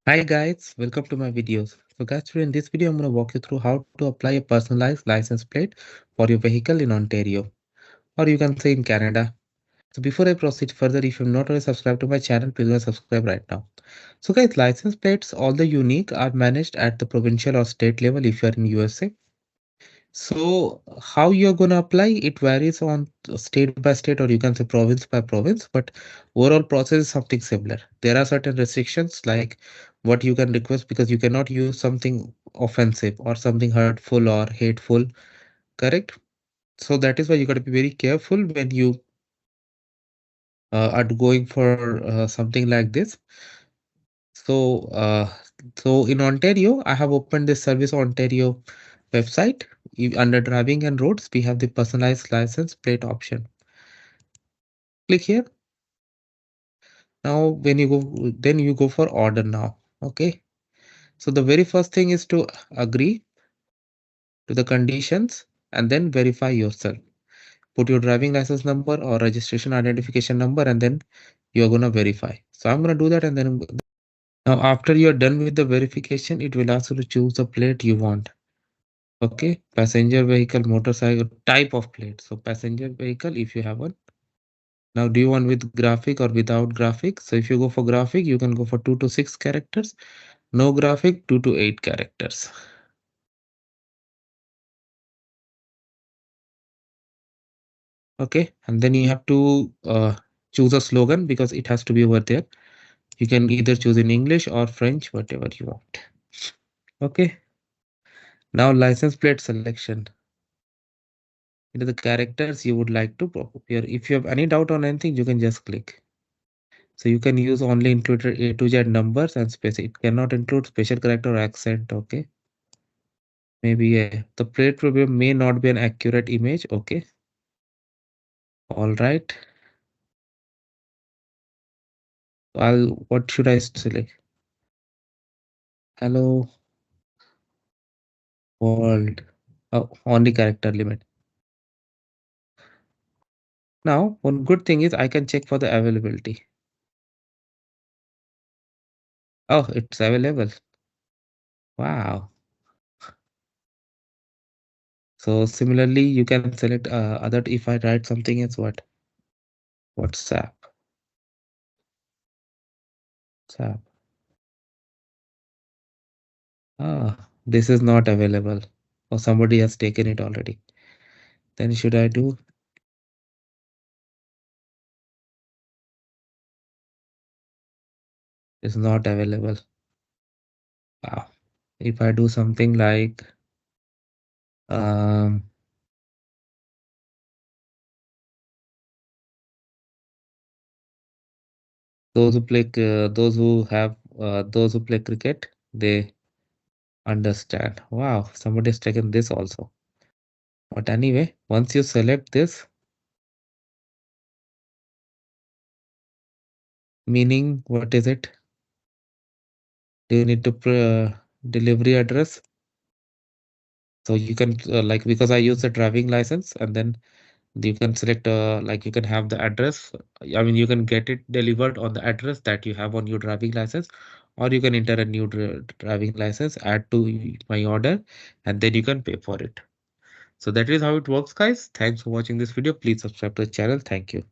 Hi guys, welcome to my videos. So guys, today in this video, I'm going to walk you through how to apply a personalized license plate for your vehicle in Ontario, or you can say in Canada. So before I proceed further, if you've not already subscribed to my channel, please go subscribe right now. So guys, license plates, all the unique are managed at the provincial or state level if you are in USA. So how you're gonna apply, it varies on state by state, or you can say province by province, but overall process is something similar. There are certain restrictions like what you can request because you cannot use something offensive or something hurtful or hateful, correct? So that is why you got to be very careful when you are going for something like this. So, so in Ontario, I have opened this Service Ontario website. Under driving and roads, we have the personalized license plate option. Click here. Now, when you go, then you go for order now. Okay. So the very first thing is to agree to the conditions and then verify yourself. Put your driving license number or registration identification number, and then you're gonna verify. So I'm gonna do that, and then now after you're done with the verification, it will ask you to choose the plate you want. Okay, passenger vehicle, motorcycle, type of plate. So passenger vehicle, if you have one. Now, do you want with graphic or without graphic? So if you go for graphic, you can go for 2 to 6 characters. No graphic, 2 to 8 characters. Okay, and then you have to choose a slogan because it has to be over there. You can either choose in English or French, whatever you want. Okay, now license plate selection. Into the characters you would like to pop here. If you have any doubt on anything, you can just click. So you can use only included A to Z numbers and space. It cannot include special character or accent. Okay. Maybe the plate will may not be an accurate image. Okay. All right. What should I select? Hello world. Oh, only character limit. Now, one good thing is I can check for the availability. Oh, it's available. Wow. So similarly, you can select other if I write something as what? WhatsApp. WhatsApp. Ah, this is not available. Or somebody has taken it already. Then should I do? Is not available. Wow. If I do something like um those who play cricket, they understand. Wow, somebody has taken this also. But anyway, once you select this, meaning what is it? Do you need to delivery address? So you can like because I use the driving license and then you can select like you can have the address. I mean, you can get it delivered on the address that you have on your driving license, or you can enter a new driving license, add to my order, and then you can pay for it. So that is how it works, guys. Thanks for watching this video. Please subscribe to the channel. Thank you.